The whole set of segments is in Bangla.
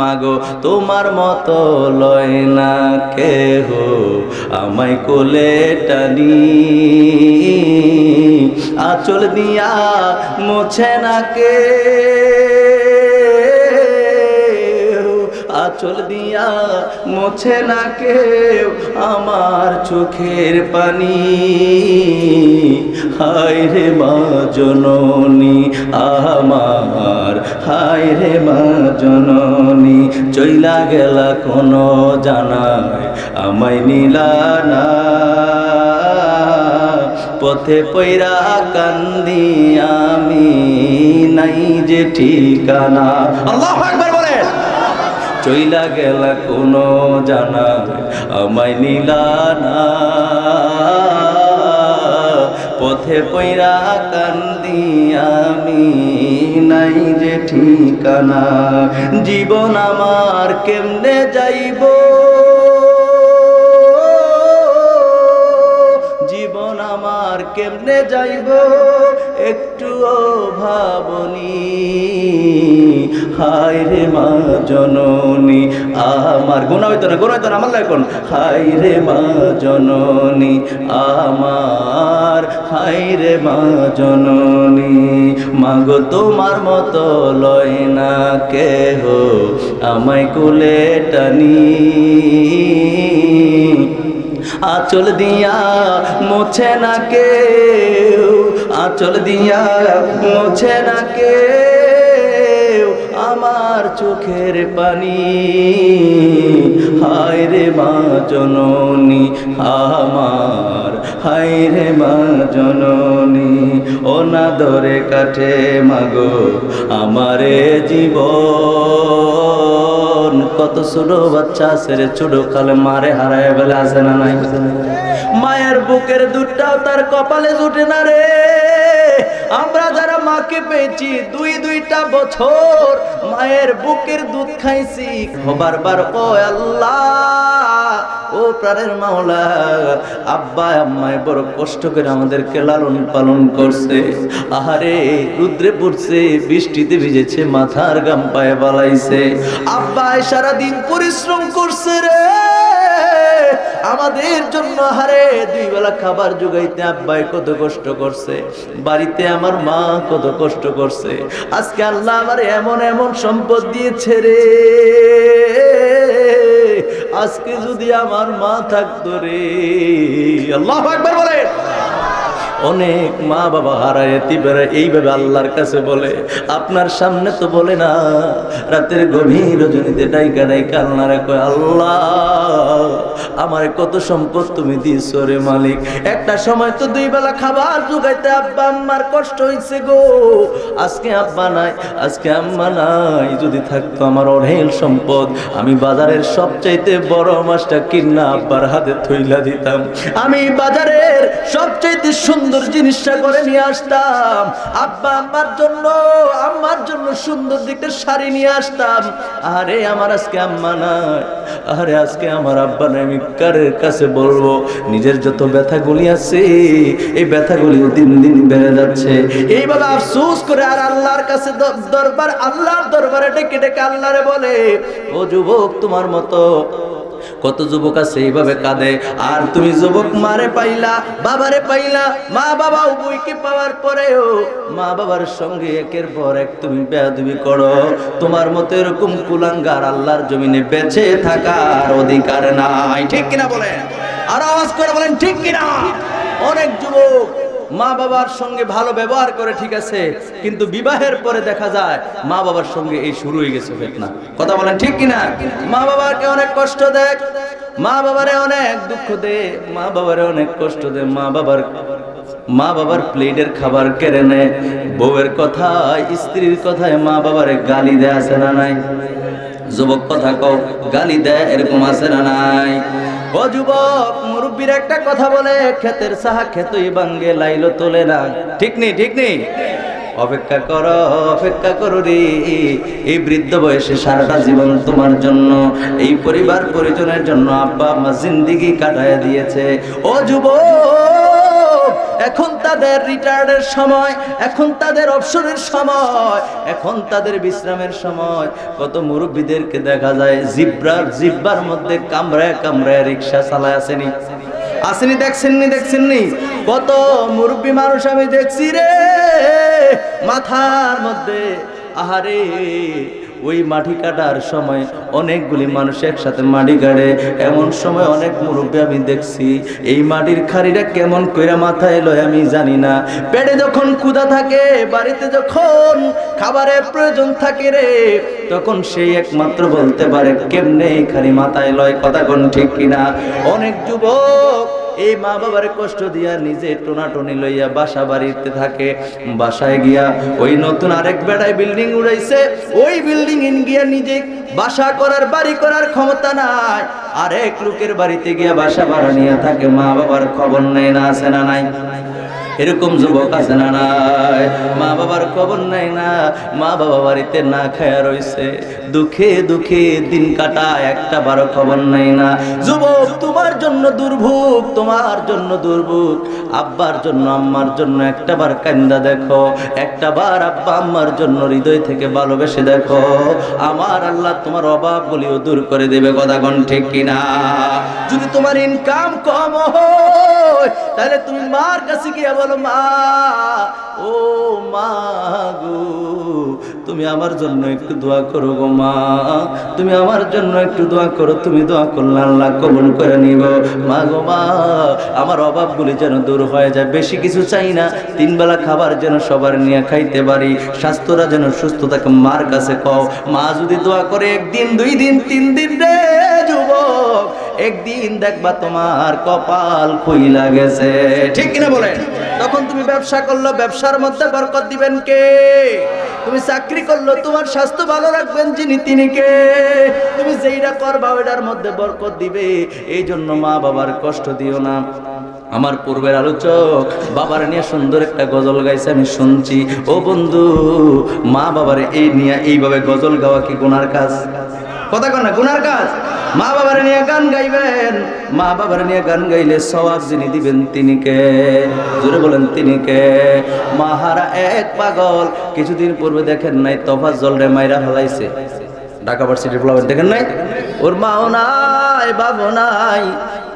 মাগো তোমার মতো লয় না কেহ আমায় কোলে টানি, আঁচল দিয়া মোছে না কে, আঁচল দিয়া মোছে না কেউ আমার চোখের পানি। হায় রে মা জননী আমার, হায় রে মা জননী, চইলা গেলা কোনো জানায় আমায় নিলা না, পথে পয়রা কান্দি আমি নাই যে ঠিকানা। আল্লাহু আকবার বলেন। চইলা গেলা কোনো জানা আমায় নিলা না, পথে পয়রা কান্দি আমি নাই যে ঠিকানা। জীবন আমার কেমনে যাইব, জীবন আমার কেমনে যাইব একটুও ভাবনি। হায় রে মা জননী আমার, গুনাহ হইতো না আমার লাগন। হায় রে মা জননী আমার, হায় রে মা জননী, মাগো তোমার মতো লয় না কেহ আমায় কোলে টানি, আঁচল দিয়া মোছে না কেউ, আঁচল দিয়া মোছে না কেউ আমার চোখের পানি। হায় রে মা জননী আমার, হায় রে মা জননী, অনাদরে কাটে মাগো আমারে জীবন। কত ছোট বাচ্চা ছেড়ে ছোট কালে মারে হারায় বেলা আছে না নাই? মায়ের বুকের দুধটাও তার কপালে জুটে না রে। আমরা যারা মাকে পেয়েছি দুইটা বছর মায়ের বুকের দুধ খাইছি, বারবার ও আল্লাহ, ও প্রাণের মাওলা, আব্বা আম্মায় বড় কষ্ট করে আমাদেরকে লালন পালন করছে। আহারে রুদ্রে পড়ছে, বৃষ্টিতে ভিজেছে, মাথার গাম পায়ে বালাইছে, আব্বাই সারাদিন পরিশ্রম করছে রে আমাদের জন্য। হারে দুই বেলা খাবার জোগাইতে আব্বাই কত কষ্ট করছে, বাড়িতে আমার মা কত কষ্ট করছে। আজকে আল্লাহ আমার এমন এমন সম্পদ দিয়েছে রে, আজকে যদি আমার মা থাকতো রে। আল্লাহু আকবার বলে। অনেক মা বাবা হারায় তিবেরা এইভাবে আল্লাহর কাছে বলে, আপনার সামনে তো বলে না, রাতের গভীর রজনীতে ডাইকা ডাইকা আল্লাহরে কয়, আল্লাহ আমারে কত সম্পদ তুমি দিয়েছো রে মালিক। একটা সময় তো দুই বেলা খাবার জোগাইতে আব্বা আম্মার কষ্ট হইছে গো, আজকে আব্বা নাই, আজকে আম্মা নাই, যদি থাকতো আমার অঢেল সম্পদ, আমি বাজারের সবচাইতে বড় মাছটা কিনা আব্বার হাতে থইলা দিতাম, আমি বাজারের সবচাইতে সুন্দর জিনিসটা করে নিয়ে আসতাম, আব্বা আম্মার জন্য সুন্দর দিকটা শাড়ি নিয়ে আসতাম। আরে আমার আজকে আম্মা নাই, আরে আজকে আমার আব্বা নাই, আমি কারের কাছে বলবো? নিজের যত ব্যথাগুলি আছে এই ব্যথাগুলি দিন দিন বেড়ে যাচ্ছে। এইভাবে আফসোস করে আর আল্লাহর কাছে আল্লাহর দরবারে ডেকে ডেকে আল্লাহরে বলে, ও যুবক তোমার মতো কত যুবক আছে এইভাবে কাঁদে, আর তুমি যুবক মারে পাইলা, বাবারে পাইলা, মা বাবা উভয়কে পাওয়ার পরেও মা বাবার সঙ্গে একের পর এক তুমি বেয়াদবি করো। তোমার মতো এরকম কুলাঙ্গার আল্লাহর জমিনে বেঁচে থাকার অধিকার নাই। ঠিক কিনা বলেন? আর আওয়াজ করে বলেন ঠিক কিনা? অনেক যুবক মা বাবার সঙ্গে ভালো ব্যবহার করে, ঠিক আছে, কিন্তু বিবাহের পরে দেখা যায় মা বাবার সঙ্গে এই শুরু হয়ে গেছে ফিতনা। কথা বলেন ঠিক কিনা? মা বাবাকে অনেক কষ্ট দেয়, মা বাবারে অনেক দুঃখ দেয়, মা বাবারে অনেক কষ্ট দেয়, মা বাবার প্লেটের খাবার কেড়ে নেয়, বউয়ের কথায় স্ত্রীর কথায় মা বাবারে গালি দেয়, আছে না নাই? যুবক কথা কও, গালি দেয়, এরকম আছে না নাই? ও যুবক, মুরব্বীর একটা কথা বলে, ক্ষেতের সাহা ক্ষেতই ভাঙ্গে, লাইলো তোলে না। ঠিক নেই? ঠিক নেই? অপেক্ষা করো রে, এই বৃদ্ধ বয়সে সারাটা জীবন তোমার জন্য, এই পরিবার পরিজনের জন্য আব্বা আম্মা জিন্দেগি কাটায় দিয়েছে। ও যুবক, এখন তাদের রিটায়ার্ডের সময়, এখন তাদের অবসরের সময়, এখন তাদের বিশ্রামের সময়। কত মুরব্বীদেরকে দেখা যায় জিব্বার মধ্যে কামড়ায় কামড়ায় রিক্সা চালায় আসেনি, আসেনি, দেখছেননি? কত মুরব্বী মানুষ আমি দেখছি রে, মাথার মধ্যে আহারে ওই মাটি কাটার সময় অনেকগুলি মানুষ একসাথে মাটি কাটে, এমন সময় অনেক মুরব্বী আমি দেখছি এই মাটির খাড়িটা কেমন কইরা মাথায় লয় আমি জানি না। পেটে যখন ক্ষুধা থাকে, বাড়িতে যখন খাবারের প্রয়োজন থাকে রে, তখন সেই একমাত্র বলতে পারে কেমনে এই খাড়ি মাথায় লয়। কথা কোন ঠিক কিনা? অনেক যুবক এই মা বাবার কষ্ট দিয়া নিজে টোনাটনি লইয়া বাসা বাড়িতে থাকে, বাসায় গিয়া ওই নতুন আরেক বেড়ায় বিল্ডিং উড়াইছে, ওই বিল্ডিং ইন গিয়া নিজে বাসা করার বাড়ি করার ক্ষমতা নাই, আরেক লোকের বাড়িতে গিয়া বাসা ভাড়া নিয়ে থাকে, মা বাবার খবর নেই না, আছে না নাই? এরকম যুবক আছে না নাই? মা বাবার খবর নাই না, মা বাবা বাড়িতে না খায়া রইছে, দুঃখে দুঃখে দিন কাটায়, একটা বারো খবর নাই না। যুবক, তোমার জন্য দুর্ভোগ, তোমার জন্য দুর্ভোগ। আব্বার জন্য আম্মার জন্য একটা বার কান্দা দেখো, একটা বার আব্বা আম্মার জন্য হৃদয় থেকে ভালোবেসে দেখো, আমার আল্লাহ তোমার অভাবগুলিও দূর করে দেবে। কথা কোন ঠিক কিনা? যদি তোমার ইনকাম কম হয়, তাহলে তুমি মার কাছে গিয়ে বলো, মা, ও মা গো, তুমি আমার জন্য একটু দোয়া করো গো মা, তুমি আমার জন্য একটু দোয়া করো। তুমি দোয়া করলে আল্লাহ কবুল করে নিব। মা গো মা, আমার অভাবগুলি যেন দূর হয়ে যায়, বেশি কিছু চাই না, 3 বেলা খাবার যেন সবার নিয়ে খাইতে পারি, স্বাস্থ্যরা যেন সুস্থ থাকে। মার কাছে কও। মা যদি দোয়া করে 1 দিন 2 দিন 3 দিন রে যুবক, একদিন দেখবা তোমার কপাল খুইলা গেছে। ঠিক কিনা বলেন? তখন তুমি ব্যবসা করলো, ব্যবসার মধ্যে বরকত দিবেন কে? তুমি চাকরি করলো, তোমার স্বাস্থ্য ভালো রাখবেন যিনি, তিনি কে? তুমি যেইটা করবা ওইটার মধ্যে বরকত দিবে। এই জন্য মা বাবার কষ্ট দিও না। আমার পূর্বের আলোচক বাবার নিয়ে সুন্দর একটা গজল গাইছে, আমি শুনছি। ও বন্ধু, মা বাবার এই নিয়ে এইভাবে গজল গাওয়া কি গুনার কাজ? কথা কন না, গুনার কাজ? মা বাবার নিয়ে গান গাইবেন, মা বাবার নিয়ে গান গাইলে সওয়াব যিনি দিবেন তিনি কে? জোরে বলেন, তিনি কে? মাহারা এক পাগল কিছুদিন পূর্বে দেখেন নাই, তফাজ্জল রে মাইরা ফলাইছে ঢাকা ভার্সিটির ফ্লাওয়ার, দেখেন নাই? ওর মাও নাই, বাবু নাই,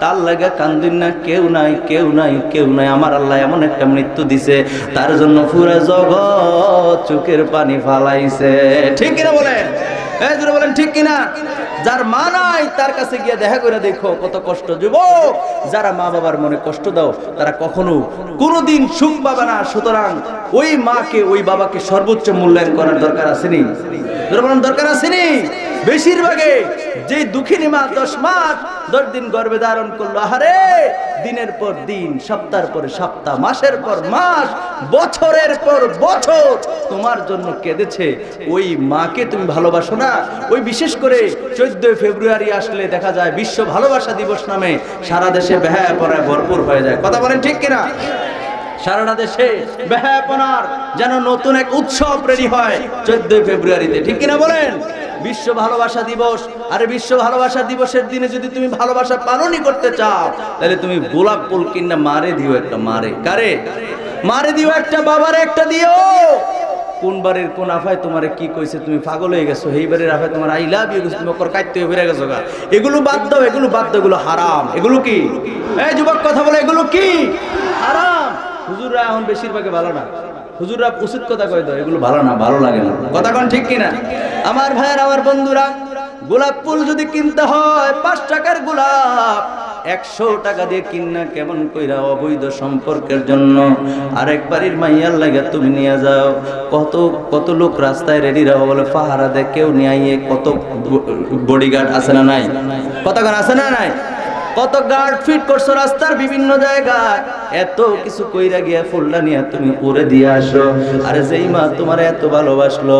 তার লাগা কান্দিন না, কেউ নাই, কেউ নাই, কেউ নাই। আমার আল্লাহ এমন একটা মৃত্যু দিছে, তার জন্য পুরো জগৎ চোখের পানি ফালাইছে। ঠিক কিনা বলেন? এই জোরে বলেন, ঠিক কিনা? যার মা নাই তার কাছে গিয়ে দেখা করে দেখো কত কষ্ট। যুবক, যারা মা বাবার মনে কষ্ট দাও, তারা কখনো কোনোদিন সুখ পাবে না। সুতরাং ওই মাকে, ওই বাবাকে সর্বোচ্চ মূল্যায়ন করার দরকার আসেনি? দরকার আসেনি? বেশিরভাগে যে দুঃখিনী মা 10 মাস 10 দিন গর্ভে ধারণ করলো, আহারে দিনের পর দিন, সপ্তাহের পর সপ্তাহ, মাসের পর মাস, বছরের পর বছর তোমার জন্য কেঁদেছে, ওই মাকে তুমি ভালোবাসো না? ওই বিশেষ করে 14 ফেব্রুয়ারি আসলে দেখা যায় বিশ্ব ভালোবাসা দিবস নামে সারা দেশে বেহায়াপনায় ভরপুর হয়ে যায়। কথা বলেন ঠিক কিনা? সারাটা দেশে বেহায়াপনার যেন নতুন এক উৎসব রেডি হয় 14 ফেব্রুয়ারিতে। ঠিক কিনা বলেন? বিশ্ব ভালোবাসা দিবস। আরে বিশ্ব ভালোবাসা দিবসের দিনে যদি তুমি ভালোবাসা পালনই করতে চাও, তাহলে তুমি গোলাপ ফুল কিনা মারে দিও একটা। মারে কারে? মারে দিও একটা, বাবারে একটা দিও। কোন বারের কোন আফায় তোমারে কি কইছে, তুমি পাগল হয়ে গেছো, এই বারের আফায় তোমার আই লাভ ইউ তুমি ওকর কাটতে হয়ে গেছো গা। এগুলো বাদ দাও, এগুলো বাদ দাও, এগুলো হারাম। এগুলো কি? এই যুবক কথা বলে, এগুলো কি? হারাম। হুজুররা এখন বেশিরভাগে ভালো না, হুজুররা উচিত কথা কয় দাও, এগুলো ভালো না, ভালো লাগে না। কথা কোন ঠিক কিনা? আমার ভাইয়ের, আমার বন্ধুরা, গোলাপ ফুল যদি কিনতে হয় 5 টাকার গোলাপ 100 টাকা দিয়ে কিনা কেমন কইরা অবৈধ সম্পর্কের জন্য আরেক বাড়ির মাইয়ার লাগে তুমি নিয়ে যাও। কত কত লোক রাস্তায় রেডি রাখো, বলে পাহারা দে, কেউ নিয়ে কত বডিগার্ড আছে না নাই? কতক্ষণ আছে না নাই? কত গার্ড ফিট করছো রাস্তার বিভিন্ন জায়গায়, এত কিছু কইরা গিয়া ফুলটা নিয়ে তুমি উড়ে দিয়ে আসো। আরে যেই মা তোমার এত ভালোবাসলো,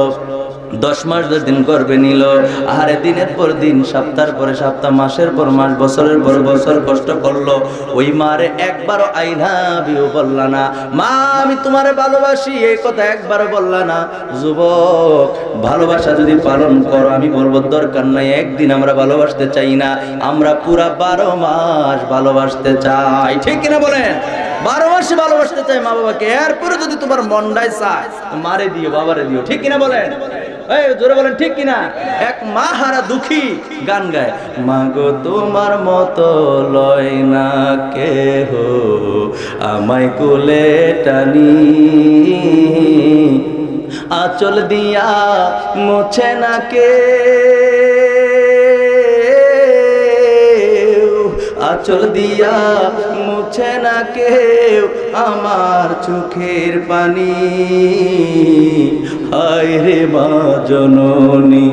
10 মাস 10 দিন গর্ভে নিল, আহারে দিনের পর দিন, সপ্তাহের পরে সপ্তাহ, মাসের পর মাস, বছরের পর বছর কষ্ট করলো। ওই মারে একবারও আই লাভ ইউ বললা না, মা আমি তোমারে ভালোবাসি এই কথা একবারও বললা না। যুবক, ভালোবাসা যদি পালন করো, আমি বলবো দরকার নাই একদিন আমরা ভালোবাসতে চাই না, আমরা পুরা 12 মাস ভালোবাসতে চাই। ঠিক কিনা বলেন? 12 মাসে ভালোবাসতে চাই মা বাবাকে। এরপরে যদি তোমার মনটাই চায় মারে দিও, বাবারে দিও। ঠিক কিনা বলেন? এই জোরে বলেন ঠিক কিনা? এক মা হারা দুঃখী গান গায়, মাগো তোমার মতো লয় না কেহ, আমায় কোলে টানি, আঁচল দিয়া মুছে না কে, আঁচল দিয়া মুছে না কেউ আমার চোখের পানি। হায় রে মা জননী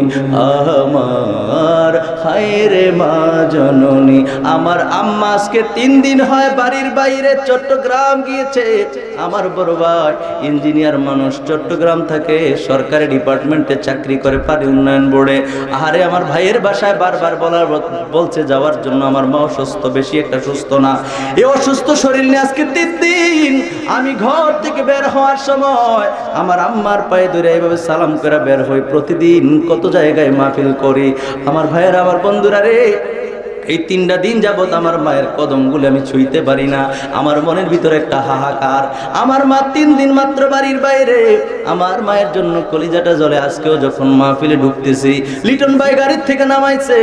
আমার, হায় রে মা জননী আমার। আম্মা আজকে 3 দিন হয় বাড়ির বাইরে চট্টগ্রাম গিয়েছে। আমার বড় ভাই ইঞ্জিনিয়ার মানুষ, চট্টগ্রাম থাকে, সরকারি ডিপার্টমেন্টে চাকরি করে, পানি উন্নয়ন বোর্ডে। আহারে আমার ভাইয়ের বাসায় বারবার বলছে যাওয়ার জন্য, আমার মা অসুস্থ, বেশি একটা সুস্থ না। এই অসুস্থ শরীর নিয়ে আজকে 3 দিন আমি ঘর থেকে বের হওয়ার সময় আমার আম্মার পায়ে ধরে এইভাবে সালাম করে বের হই। প্রতিদিন কত জায়গায় মাহফিল করি। আমার ভাইয়েরা, আমার বন্ধুরা রে, এই 3টা দিন যাবত আমার মায়ের কদমগুলো আমি ছুঁইতে পারি না। আমার মনের ভিতরে একটা হাহাকার। আমার মা 3 দিন মাত্র বাড়ির বাইরে, আমার মায়ের জন্য কলিজাটা জ্বলে। আজকেও যখন মাহফিলে ঢুকতেছি, লিটন ভাই গাড়ির থেকে নামাইছে,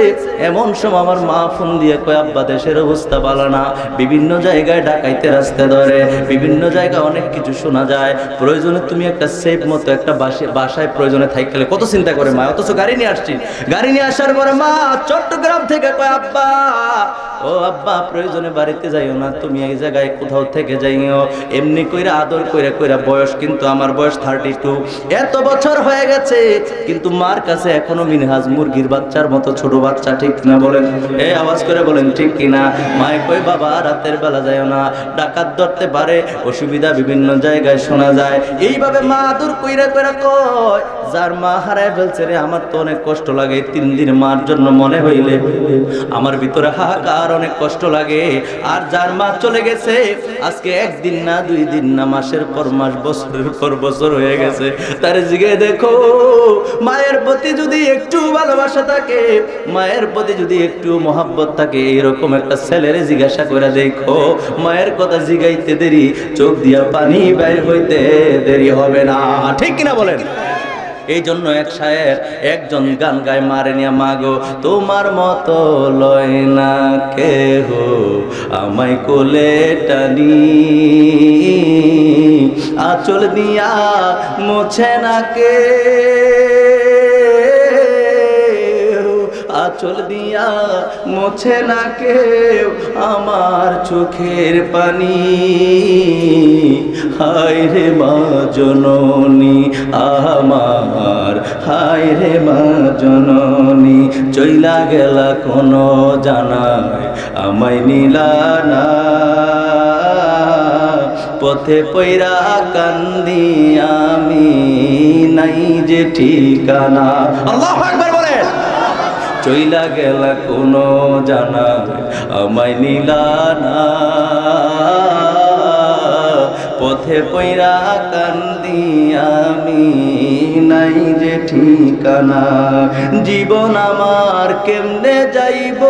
এমন সময় আমার মা ফোন দিয়ে কয়, আব্বা দেশের অবস্থা ভালো না, বিভিন্ন জায়গায় ডাকাইতে রাস্তা ধরে, বিভিন্ন জায়গায় অনেক কিছু শোনা যায়, প্রয়োজনে তুমি একটা সেফ মতো একটা বাসায় প্রয়োজনে থাকলে। কত চিন্তা করে মা, অথচ গাড়ি নিয়ে আসছি। গাড়ি নিয়ে আসার পরে মা চট্টগ্রাম থেকে কয়, আব্বা ও আব্বা প্রয়োজনে বাড়িতে যাইও না, তুমি এই জায়গায় কোথাও থেকে যাইও। এমনি কইরা আদর কইরা কইরা, বয়স কিন্তু আমার বয়স 32, এত বছর হয়ে গেছে, কিন্তু মার কাছে এখনো মিনহাজ মুরগির বাচ্চার মতো ছোট বাচ্চা। ঠিক না বলেন? এই আওয়াজ করে বলেন ঠিক কিনা? মায়ে কই, বাবা রাতের বেলা যাইও না, ডাকাত ধরতে পারে, অসুবিধা বিভিন্ন জায়গায় শোনা যায়। এইভাবে মা আদর কইরা কইরা কয়, যার মা হারায় ফেলছে রে, আমার তো অনেক কষ্ট লাগে। 3 দিন মার জন্য মনে হইলে আমার ভিতরে হাহাকার, অনেক কষ্ট লাগে। আর যার মা চলে গেছে, আজকে 1 দিন না 2 দিন না, মাসের পর মাস, বছরের পর বছর হয়ে গেছে, তার জিগে দেখো, মায়ের প্রতি যদি একটু ভালোবাসা থাকে, মায়ের প্রতি যদি একটু মহাব্বত থাকে, এইরকম একটা ছেলেরে জিজ্ঞাসা করে দেখো, মায়ের কথা জিগাইতে দেরি, চোখ দিয়া পানি বের হইতে দেরি হবে না। ঠিক কিনা বলেন? এই জন্য এক শায়ের একজন গান গায় মারে নিয়া, মাগো তোমার মতো লয় না কেহ, আমায় কোলে টানি, আঁচল দিয়া মুছে না কে, আঁচল দিয়া মুছে না কেউ আমার চোখের পানি। হায় রে মা জননী আমার, হায় রে মা জননী, চইলা গেলা কোনো জানায় আমায় নিলা না, পথে পয়রা কান্দি আমি, নাই যে ঠিকানা। আল্লাহু আকবার বলেন। চইলা গেলা কোনো জানা আমায় নিলা না, পথে পয়রা কান্দি আমি, নাই যে ঠিকানা। জীবন আমার কেমনে যাইব,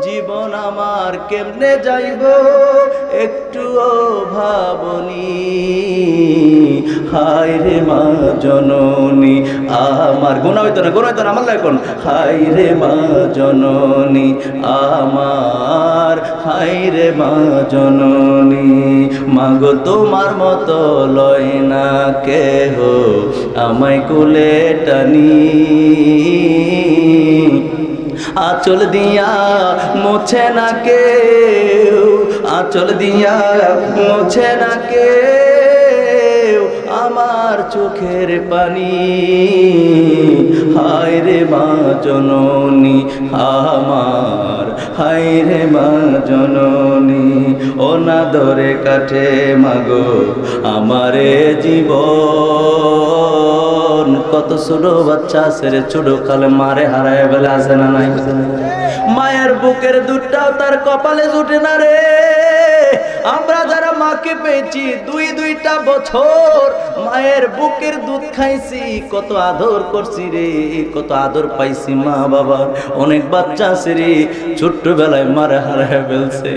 জীবন আমার কেমনে যাইব, একটুও ভাবনি। হায় রে মা জননী আমার, গোনা হইতো না, গোনা হইতো না, আমার এখন। হায় রে মা জননী আমার, হায় রে মা জননী, মাগো তোমার মতো লয় না কেহ, আমায় কোলে টানি, আঁচল দিয়া মুছে না কেউ, আঁচল দিয়া মুছে না কেউ আমার চোখের পানি, হায় রে মা জননী আমার, হায় রে মা জননী, অনাদরে কাটে মাগো আমারে জীবন। কত ছোট বাচ্চা ছেড়ে ছোট কালে মারে হারায় বেলা আছে না নাই? মায়ের বুকের দুধটাও তার কপালে জুটে না রে। আমরা যারা মাকে পেয়েছি দুইটা বছর মায়ের বুকের দুধ খাইছি, কত আদর করছি রে, কত আদর পাইছি মা বাবা। অনেক বাচ্চা আছে রে ছোট্টবেলায় মারে হারায় ফেলছে।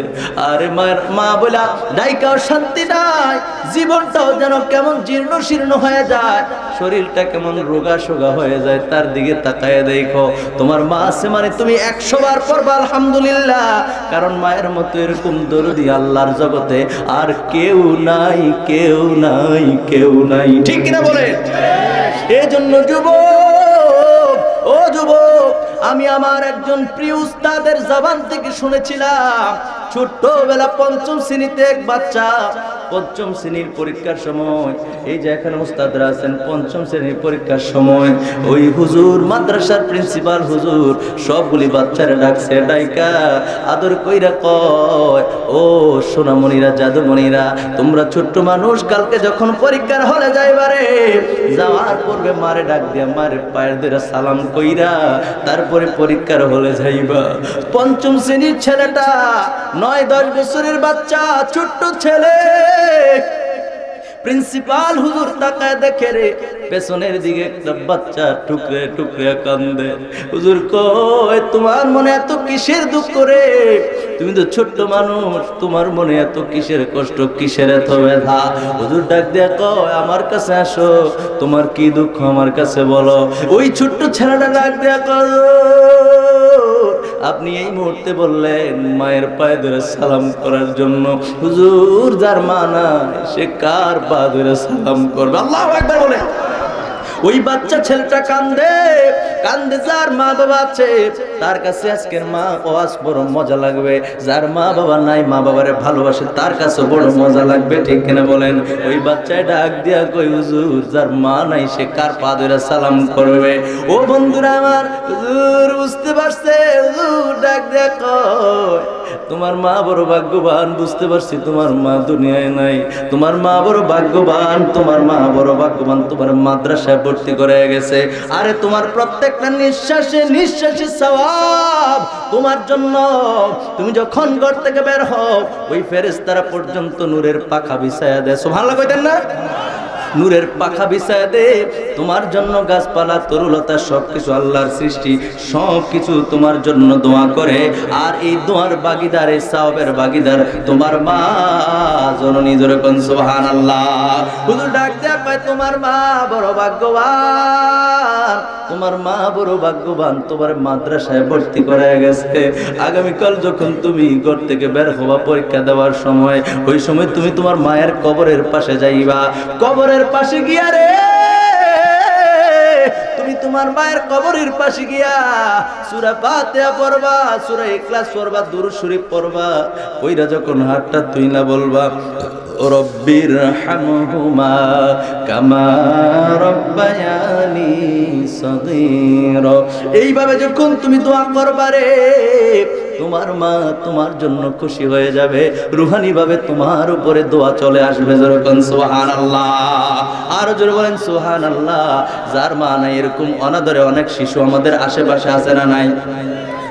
আরে মায়ের মা বলা ডাইকাও শান্তি নাই, জীবনটাও যেন কেমন জীর্ণ শীর্ণ হয়ে যায়, শরীরটা কেমন রোগা সোগা হয়ে যায়। তার দিকে তাকায় দেখো, তোমার মা আছে মানে তুমি 100 বার পড়বা আলহামদুলিল্লাহ, কারণ মায়ের মতো এরকম দরদি আল্লাহর জগতে আর কেউ নাই, কেউ নাই, কেউ নাই। ঠিক কিনা বলে? এজন্য যুবক, ও যুবক, আমি আমার একজন প্রিয় উস্তাদের জবান থেকে শুনেছিলাম, ছোট্টবেলা 5ম শ্রেণীতে এক বাচ্চা, 5ম শ্রেণীর পরীক্ষার সময়, এই যে এখানে উস্তাদরা আছেন 5ম শ্রেণীর পরীক্ষার সময়, ওই হুজুর মাদ্রাসার প্রিন্সিপাল হুজুর সবগুলি বাচ্চারা ডাকছে, ডাইকা আদর কইরা কয়, ও সোনামণিরা, জাদুমণিরা, তোমরা ছোট্ট মানুষ, কালকে যখন পরীক্ষার হলে যাইবারে, যাওয়ার পূর্বে মারে ডাক দিয়া মারে পায়ের ধরে সালাম কইরা তারপরে পরীক্ষার হলে যাইবা। 5ম শ্রেণীর ছেলেটা 9-10 বছরের বাচ্চা, ছোট্ট ছেলে, প্রিন্সিপাল হুজুর তাকায় দেখে রে পেছনের দিকে একটা বাচ্চা টুকরে টুকরে কান্দে। হুজুর কয়, তোমার মনে এত কিসের দুঃখ রে? তুমি তো ছোট্ট মানুষ, তোমার মনে এত কিসের কষ্ট, কিসের এত ব্যথা? হুজুর ডাক দিয়া কয়, আমার কাছে আসো, তোমার কি দুঃখ আমার কাছে বলো। ওই ছোট্ট ছেলেটা ডাক দিয়া কয়, আপনি এই মুহূর্তে বললেন মায়ের পায়ে ধরে সালাম করার জন্য। হুজুর, যার মা নাই সে কার পা ধরে সালাম করবে? আল্লাহু আকবার বলে। ওই বাচ্চা ছেলেটা কান্দে কান্দে, যার মা বাবা আছে তার কাছে আজকের মা ওয়াজ বড় মজা লাগবে, যার মা বাবা নাই, মা বাবারে ভালোবাসে, তার কাছে বড় মজা লাগবে। ঠিক কিনা বলেন? ওই বাচ্চায় ডাক দিয়া কই, হুজুর, যার মা নাই সে কার পা ধরে সালাম করবে? ও বন্ধুরা আমার, হুজুর বুঝতে পারছে, হুজুর ডাক দিয়া কয়, তোমার মা বড় ভাগ্যবান, বুঝতে পারছি তোমার মা দুনিয়ায় নাই, তোমার মা বড় ভাগ্যবান, তোমার মা বড় ভাগ্যবান, তোমার মাদ্রাসায় ভর্তি করে গেছে। আরে তোমার প্রত্যেকটা নিঃশ্বাসে নিঃশ্বাসে সওয়াব তোমার জন্য। তুমি যখন ঘর থেকে বের হও, ওই ফেরেশতারা পর্যন্ত নূরের পাখা বিছায়া দেয়। সুবহানাল্লাহ কইতেন না? নূরের পাখা বিছায়া দে তোমার জন্য। গাছপালা, তরুলতা, সবকিছু আল্লাহর সৃষ্টি, সবকিছু তোমার জন্য দোয়া করে। আর এই দোয়ার ভাগীদার, এই সওয়াবের ভাগীদার তোমার মা জননী। জোরে কোন সুবহানাল্লাহ। হুজুর ডাক দেয়া কয়, তোমার মা বড় ভাগ্যবান, তোমার মা বড় ভাগ্যবান, তোমার মাদ্রাসায় ভর্তি করা গেছে। আগামীকাল যখন তুমি ঘর থেকে বের হবা পরীক্ষা দেওয়ার সময়, ওই সময় তুমি তোমার মায়ের কবরের পাশে যাইবা। কবরের পাশে গিয়া রে, তুমি তোমার মায়ের কবরের পাশে গিয়া সূরা ফাতিহা পড়বা, সূরা ইখলাস পড়বা, দুরূদ শরীফ পড়বা। ওইরা যখন হাতটা তুইলা বলবা, রব্বির হামহুমা কামা রব্বায়ানি সগীরা, এইভাবে যখন তুমি দোয়া করবা রে, তোমার মা তোমার জন্য খুশি হয়ে যাবে, রুহানি ভাবে তোমার উপরে দোয়া চলে আসবে। যেরকম সুবহানাল্লাহ, আরো জোরে বলেন সুবহানাল্লাহ। যার মা নাই, এরকম অনাদরে অনেক শিশু আমাদের আশেপাশে আছে না নাই?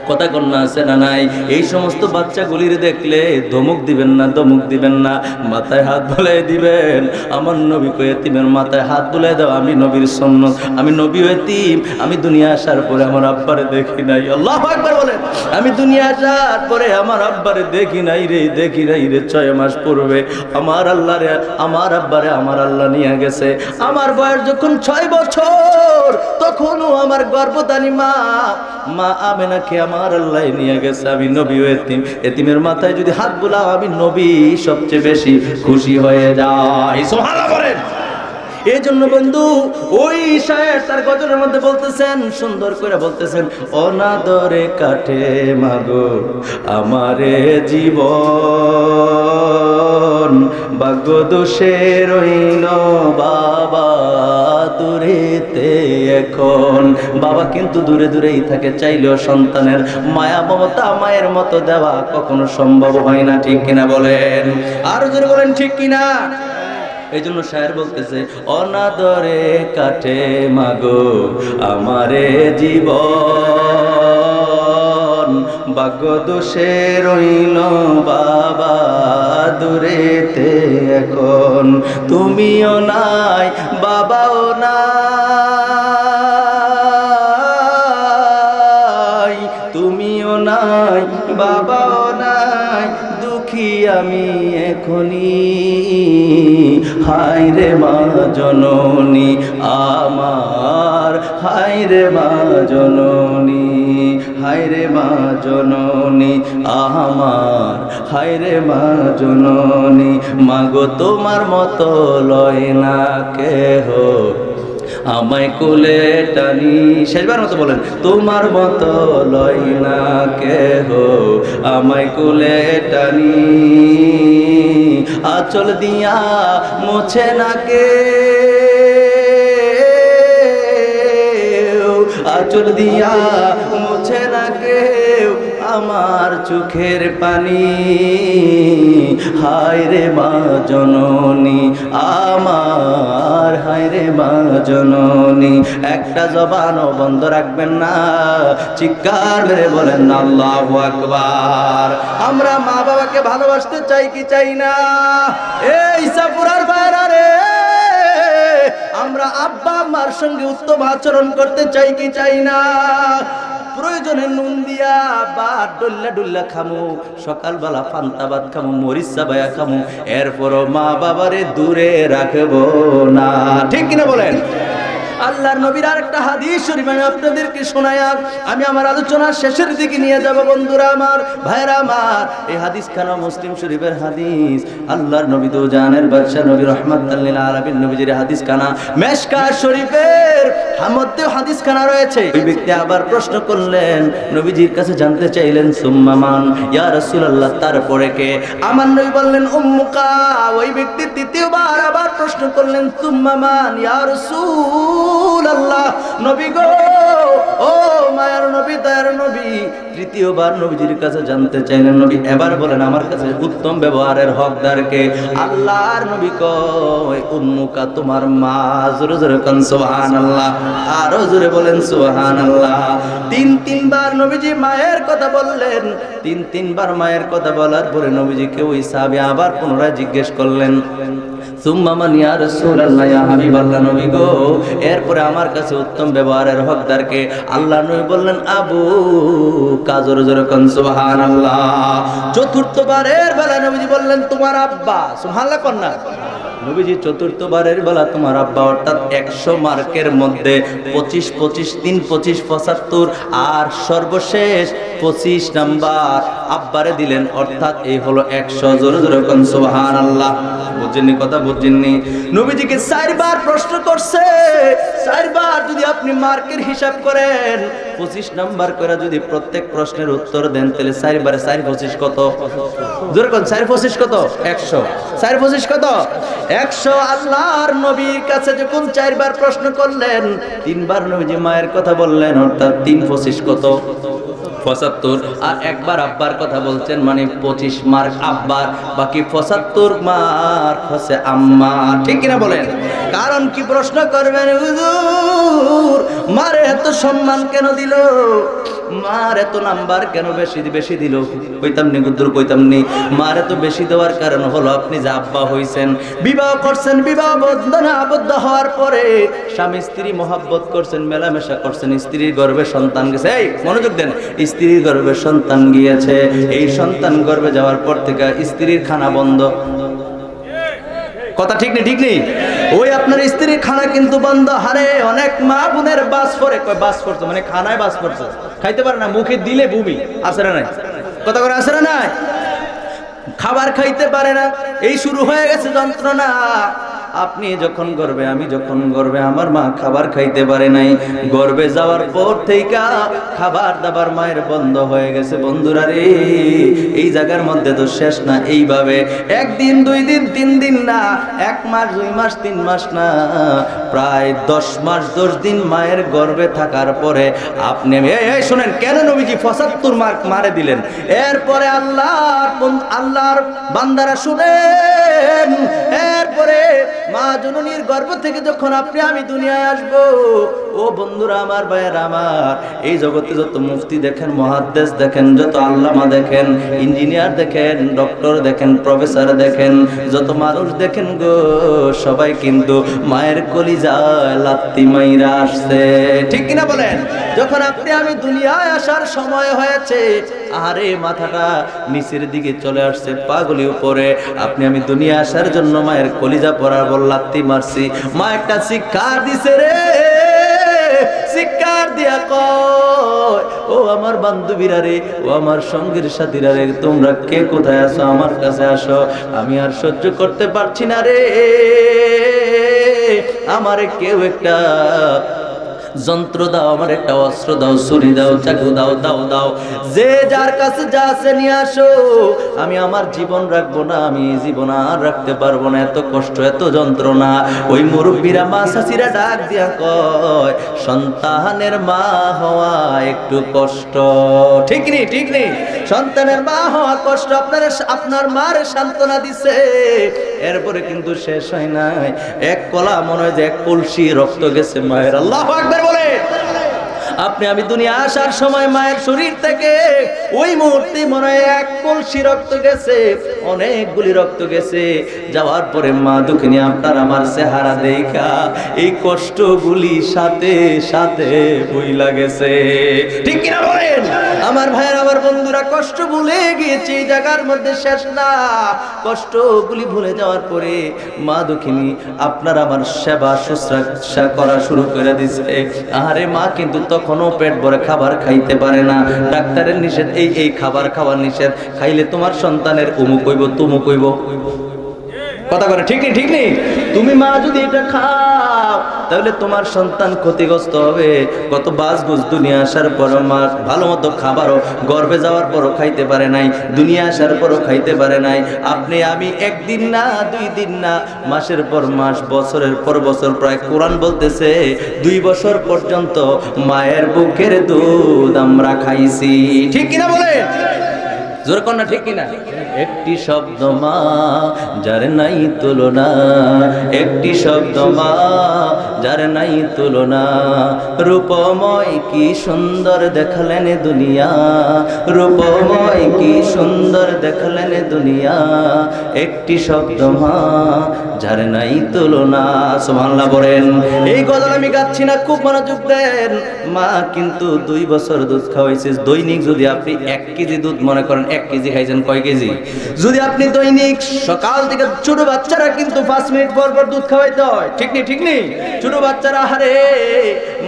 কথা কন্যা আছে না নাই? এই সমস্ত বাচ্চাগুলির দেখলে ধমক দিবেন না, ধমক দিবেন না, মাথায় হাত বুলাই দিবেন। আমার নবী কই, এতিমের মাথায় হাত বুলাই দাও। আমি নবীর সুন্নাত, আমি নবী এতিম, আমি দুনিয়া আসার পরে আমার আব্বারে দেখি নাই। আল্লাহু আকবার বলেন। আমি দুনিয়া আসার পরে আমার আব্বারে দেখি নাই রে, দেখি নাই রে। 6 মাস পূর্বে আমার আল্লাহ রে, আমার আব্বারে আমার আল্লাহ নিয়ে গেছে। আমার বয়স যখন 6 বছর, তখনও আমার গর্ভধারী মা আমেনাকে আমার আল্লাহ নিয়ে গেছে। আমি নবী এতিম, এতিমের মাথায় যদি হাত বুলাও, আমি নবী সবচেয়ে বেশি খুশি হয়ে যাই। সুবহানাল্লাহ বলেন। এই জন্য বন্ধু ওই শায়ের তার গজলের মধ্যে বলতেছেন, সুন্দর করে বলতেছেন, অনাদরে কাটে মাগো আমারে জীবন, ভাগ্য দোষে রইল বাবা দূরেতে এখন। বাবা কিন্তু দূরে দূরেই থাকে, চাইলেও সন্তানের মায়া মমতা মায়ের মতো দেওয়া কখনো সম্ভব হয় না, ঠিক কিনা বলেন? আর যদি বলেন ঠিক কিনা? এই জন্য শায়ের বলতেছে, অনাদরে কাটে মাগো আমারে জীবন, ভাগ্য দোষে রইল বাবা দূরেতে এখন। তুমিও নাই বাবাও নাই, তুমিও নাই বাবাও নাই, দুঃখী আমি এখনি, হায় রে মা জননী আমার, হায় রে মা জননী, হায় রে মা জননী আমার, হায় রে মা জননী। মাগো তোমার মতো লয় না কেহ আমায় কোলে টানি, শেষবার মতো বলেন, তোমার মতো লয় না কেহ আমায় কোলে টানি, আঁচল দিয়া মোছে না কে, আঁচল দিয়া মোছে না কেউ আমার চোখের পানি, হায় রে মা জননী আমার, হায় রে মা জননী। একটা জবানও বন্ধ রাখবেন না, চিৎকার মেরে বলেন আল্লাহু আকবার। আমরা মা বাবাকে ভালোবাসতে চাই কি চাই না? এই সাপুরার বাইরা রে, আমরা আব্বা আম্মার সঙ্গে উত্তম আচরণ করতে চাই কি চাই না? প্রয়োজনে নুন দিয়া ভাত ডুল্লা ডুল্লা খামু, সকালবেলা পান্তা ভাত খামু, মরিচ চাবায়া খামু, এরপরও মা বাবারে দূরে রাখবো না, ঠিক কিনা বলেন? আল্লাহর নবীর আরেকটা হাদিস শরীফ আমি আপনাদেরকে শোনায়া আমি আমার আলোচনার শেষের দিকে নিয়ে যাব। বন্ধুরা আমার, ভাইরা আমার, এই হাদিস খানা মুসলিম শরীফের হাদিস। আল্লাহর নবী তো জানের বাদশা নবী রহমাতুল লিল আলামিন নবীজির হাদিস খানা মেশকাত শরীফের মধ্যে হাদিস খানা রয়েছে। ওই ব্যক্তি আবার প্রশ্ন করলেন, নবীজির কাছে জানতে চাইলেন, সুম্মা মান ইয়া রাসূলুল্লাহ, তারপরে কে? আমার নবী বললেন উম্মুকা। ওই ব্যক্তি তৃতীয়বার আবার প্রশ্ন করলেন, সুম্মা মান ইয়া রাসূলুল্লাহ, নবী গো, ও মায়ার নবী, দয়ার নবী। তৃতীয়বার নবীজির কাছে জানতে চাইলেন। নবী এবার বলেন, আমার কাছে উত্তম ব্যবহারের হকদার কে? আল্লাহর নবী কয়, উম্মুকা, তোমার মা। জোরে জোরে কোন সুবহানাল্লাহ, আরো জোরে বলেন সুবহানাল্লাহ। তিনবার নবীজি মায়ের কথা বললেন। তিনবার মায়ের কথা বলার পরে নবীজিকে ওই সাহাবী আবার পুনরায় জিজ্ঞেস করলেন, সুম্মা মান ইয়া রাসূলুল্লাহ, ইয়া হাবিবাল্লাহ, নবী গো, এরপরে আমার কাছে উত্তম ব্যবহারের হকদার কে? আল্লাহ নবী বললেন, আবু কাজর জোরে কোন সুবহানাল্লাহ। চতুর্থবারের বেলা নবীজি বললেন, তোমার আব্বা। সুবহানাল্লাহ কোন না? নবীজি চতুর্থবারের বেলা তোমার আব্বা, অর্থাৎ 100 মার্কের মধ্যে 25 25 3 25 75, আর সর্বশেষ 25 নাম্বার আব্বারে দিলেন, অর্থাৎ এই হলো 100। জোরে জোরে কোন সুবহানাল্লাহ। বুঝছেননি কথা? বুঝছেননি? নবীজিকে 4বার প্রশ্ন করছে। 4বার যদি আপনি মার্কের হিসাব করেন, 25 নাম্বার করে যদি প্রত্যেক প্রশ্নের উত্তর দেন, তাহলে 4বারে 4 25 কত? জোরে কোন 4 25 কত? 100। 4 25 কত? 100। আল্লাহর নবীর কাছে যখন 4বার প্রশ্ন করলেন, 3বার নবীজি মায়ের কথা বললেন, অর্থাৎ 3 25 কত? 75। আর একবার আব্বার কথা বলছেন, মানে 25 মার্ক আব্বার, বাকি 75 মার্ক হচ্ছে আম্মা, ঠিক কিনা বলেন? কারণ কি প্রশ্ন করবেন, হুজুর মারে এত সম্মান কেন দিল, মার এত নাম্বার কেন বেশি দিল? কইতাম নি গুদ্দুর, কইতাম নি। মার এত বেশি দেওয়ার কারণ হলো, আপনি যে আব্বা হইছেন, বিবাহ করছেন, বিবাহ বন্ধনে আবদ্ধ হওয়ার পরে স্বামী স্ত্রী মহব্বত করছেন, মেলামেশা করছেন, স্ত্রীর গর্ভে সন্তান গেছে। এই মনোযোগ দেন, স্ত্রীর গর্ভে সন্তান গিয়েছে। এই সন্তান গর্ভে যাওয়ার পর থেকে স্ত্রীর খানা বন্ধ। কথা ঠিক নেই? ঠিক নেই? ওই আপনার স্ত্রীর খানা কিন্তু বন্ধ। হারে অনেক মা বোনের বাস করে, কয় বাস করছে মানে খানায় বাস করছে, খাইতে পারে না, মুখে দিলে বমি আসে না নাই? কথা করে আসে না নাই? খাবার খাইতে পারে না, এই শুরু হয়ে গেছে যন্ত্রণা। আপনি যখন গর্বে, আমি যখন গর্বে, আমার মা খাবার খাইতে পারে নাই। গর্বে যাওয়ার পর থেকে খাবার দাবার মায়ের বন্ধ হয়ে গেছে। বন্ধুরা রে, এই জায়গার মধ্যে তো শেষ না। এইভাবে একদিন, 2 দিন, 3 দিন না, 1 মাস, 2 মাস, 3 মাস না, প্রায় 10 মাস 10 দিন মায়ের গর্ভে থাকার পরে আপনি এই শুনেন, কেন নবীজি 75 মারে দিলেন? এরপরে আল্লাহর বান্দারা শুনেন, এরপরে মা জননীর গর্ভ থেকে যখন আপনি আমি দুনিয়ায় আসব, ও বন্ধুরা আমার, ভাইয়েরা আমার, এই জগতে যত মুফতি দেখেন, মুহাদ্দিস দেখেন, যত আল্লামা দেখেন, ইঞ্জিনিয়ার দেখেন, ডক্টর দেখেন, প্রফেসর দেখেন, যত মানুষ দেখেন গো, সবাই কিন্তু মায়ের কলিজায় লাত্তি মাইরা আসছে। ঠিক কিনা বলেন? যখন আপনি আমি দুনিয়ায় আসার সময় হয়েছে, আরে মাথাটা নিচের দিকে চলে আসছে, পাগুলি উপরে, আপনি আমি দুনিয়া আসার জন্য মায়ের কলিজা পড়ার বল লাত্তি মারছি। মা একটা শিক্ষা দিছে রে, শিক্ষার দিয়া কয়, ও আমার বান্ধবীরা রে, ও আমার সঙ্গীর সাথীরা রে, তোমরা কে কোথায় আছো? আমার কাছে আসো, আমি আর সহ্য করতে পারছি না রে, আমারে কেউ একটা যন্ত্র দাও, আমার একটা অস্ত্র দাও, ছুরি দাও, চাকু দাও, দাও দাও, যে যার কাছে যা আছে নিয়ে আসো, আমি আমার জীবন রাখবো না, আমি জীবন আর রাখতে পারবো না, এত কষ্ট, এত যন্ত্রণা। ওই মুরব্বীরা, মা চাচিরা ডাক দিয়া কয়, সন্তানের মা হওয়া একটু কষ্ট। ঠিক নেই? ঠিক নেই? সন্তানের মা হওয়া কষ্ট। আপনার মার সান্ত্বনা দিছে, এরপরে কিন্তু শেষ হয় নাই। এক কলা মনে হয় যে 1 কলসি রক্ত গেছে মায়ের। আল্লাহু আকবার বলে। আপনি আমি দুনিয়া আসার সময় মায়ের শরীর থেকে ওই মুহূর্তে মনে হয় 1 কলসি রক্ত গেছে, অনেকগুলি রক্ত গেছে। যাওয়ার পরে মা দুঃখিনী আপনার আমার চেহারা দেখা এই কষ্টগুলি সাথে সাথে বইলা গেছে। ঠিক কিনা বলেন? আমার ভাইয়ের, আমার বন্ধুরা, কষ্ট ভুলে গিয়েছে, এই জায়গার মধ্যে শেষ না। কষ্টগুলি ভুলে যাওয়ার পরে মা দুঃখিনী আপনার আমার সেবা শুশ্রূষা করা শুরু করে দিছে। আরে মা কিন্তু তখনও পেট ভরে খাবার খাইতে পারে না। ডাক্তারের নিষেধ, এই খাবার খাওয়ার নিষেধ, খাইলে তোমার সন্তানের অমুক হইব, তুমুক হইব। কথা করে ঠিক নেই? ঠিক নেই? তুমি মা যদি এটা খাও, তাহলে তোমার সন্তান ক্ষতিগ্রস্ত হবে। কত বাজগুজ, দুনিয়া আসার পর মা ভালো মতো খাবারও গর্ভে যাওয়ার পরও খাইতে পারে নাই, দুনিয়া আসার পরও খাইতে পারে নাই। আপনি আমি 1 দিন না, 2 দিন না, মাসের পর মাস, বছরের পর বছর, প্রায় কোরআন বলতেছে 2 বছর পর্যন্ত মায়ের বুকের দুধ আমরা খাইছি। ঠিক কিনা বলে? জোর কর না, ঠিক কিনা? একটি শব্দ মা, যার নাই তুলনা, একটি শব্দ মা, যার নাই তুলনা, রূপময় কি সুন্দর দেখালেন দুনিয়া, রূপময় কি সুন্দর দেখালেন দুনিয়া, একটি শব্দ মা, যার নাই তুলনা। সুবহানাল্লাহ বলেন। এই গজল আমি গাচ্ছি না, খুব মনোযোগ দেন। মা কিন্তু 2 বছর দুধ খাওয়াইছে। দৈনিক যদি আপনি 1 কেজি দুধ মনে করেন, 1 কেজি খাইছেন, কয় কেজি? যদি আপনি দৈনিক সকাল থেকে, ছোট বাচ্চারা কিন্তু 5 মিনিট পর পর দুধ খাওয়াইতে হয়। ঠিক নেই? ঠিক নেই? ছোট বাচ্চারা, আরে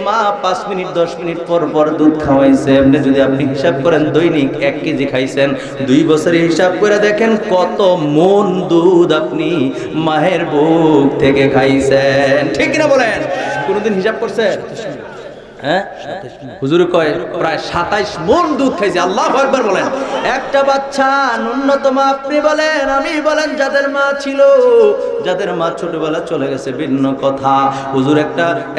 মা 5 মিনিট 10 মিনিট পর পর দুধ খাওয়াইছে। আপনি যদি আপনি হিসাব করেন দৈনিক 1 কেজি খাইছেন, 2 বছরে হিসাব করে দেখেন কত মন দুধ আপনি মায়ের বুক থেকে খাইছেন। ঠিক না বলেন? কোনদিন হিসাব করছেন? হ্যাঁ, হুজুর কয় প্রায় 27 মণ দুধ খাইছে। আল্লাহু আকবার বলেন। একটা বাচ্চা ন্যূনতম, আপনি বলেন, আমি বলেন, যাদের মা ছিল, যাদের মা ছোটবেলা চলে গেছে ভিন্ন কথা, হুজুর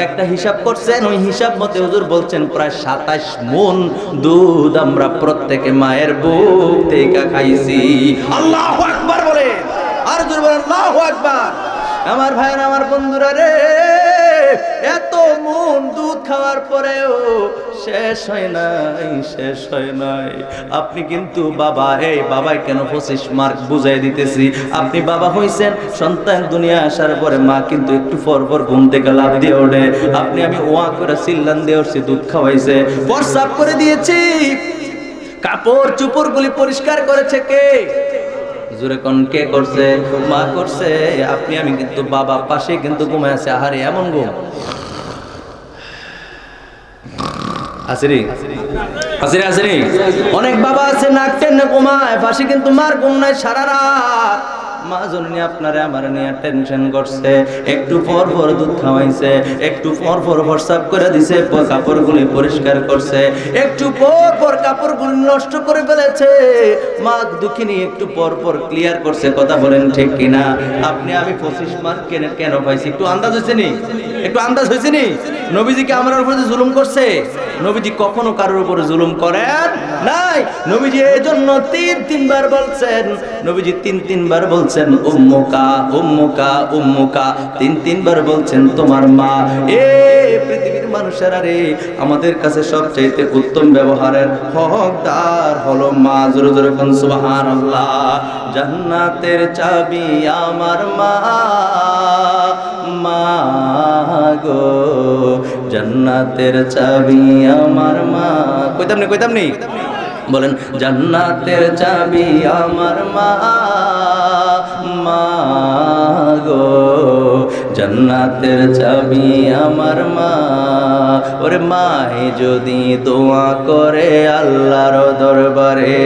একটা হিসাব করছেন, ওই হিসাব মতে হুজুর বলছেন প্রায় 27 মণ দুধ আমরা প্রত্যেকে মায়ের বুক থেকে খাইছি। আল্লাহু আকবার বলেন। আর হুজুর বলেন আল্লাহু আকবার। আমার ভাইরা, আমার বন্ধুরা রে, এত মন দুধ খাওয়ার পরেও শেষ হয় নাই, শেষ হয় নাই। আপনি কিন্তু বাবা, এই বাবাই কেন 25 মার্ক বুঝাই দিতেছি। আপনি বাবা হইছেন, সন্তান দুনিয়া আসার পরে মা কিন্তু একটু পর পর ঘুম থেকে লাফ দিয়ে ওঠে। আপনি আমি ওয়া করে চিল্লান দিয়ে উঠছি, দুধ খাওয়াইছে, প্রস্রাব করে দিয়েছি, কাপড় চুপড় গুলি পরিষ্কার করেছে কে? জোরে কোন কে করছে? মা করছে। আপনি আমি কিন্তু বাবা পাশে কিন্তু ঘুমায় আছে। আহারে এমন ঘুম আসেনি, আসেনি, আসেনি। অনেক বাবা আছে নাক টেনে ঘুমায়, পাশে কিন্তু মার ঘুম নাই সারা রাত। মা জননী আপনারে আমার নিয়ে টেনশন করছে, একটু পর পর দুধ খাওয়াইছে, একটু পর পর হোয়াটসঅ্যাপ করে দিছে, কাপড়গুলি পরিষ্কার করছে, একটু পর পর কাপড়গুলি নষ্ট করে ফেলেছে, মা দুঃখিনী একটু পর পর ক্লিয়ার করছে। কথা বলেন ঠিক কিনা? আপনি আমি 25 মাস কেন পাইছি? একটু আন্দাজ হয়েছে নি? একটু আন্দাজ হয়েছে নি? নবীজিকে আমার উপরে জুলুম করছে? নবীজি কখনো কারোর উপরে জুলুম করেন নাই। নবীজি এজন্য তিনবার বলছেন, নবীজি তিনবার বলছেন উম্মুকা উম্মুকা উম্মুকা, তিনবার বলছেন তোমার মা। এ পৃথিবীর মানুষেরা রে, আমাদের কাছে সবচাইতে উত্তম ব্যবহারের হকদার হলো মা। জোরে জোরে কোন সুবহানাল্লাহ। জান্নাতের চাবি আমার মা, মা গো জান্নাতের চাবি আমার মা। কইতাম নি বলেন, জান্নাতের চাবি আমার মা, মা গো জান্নাতের চাবি আমার মা। ওরে মায়ে যদি দোয়া করে আল্লাহর দরবারে,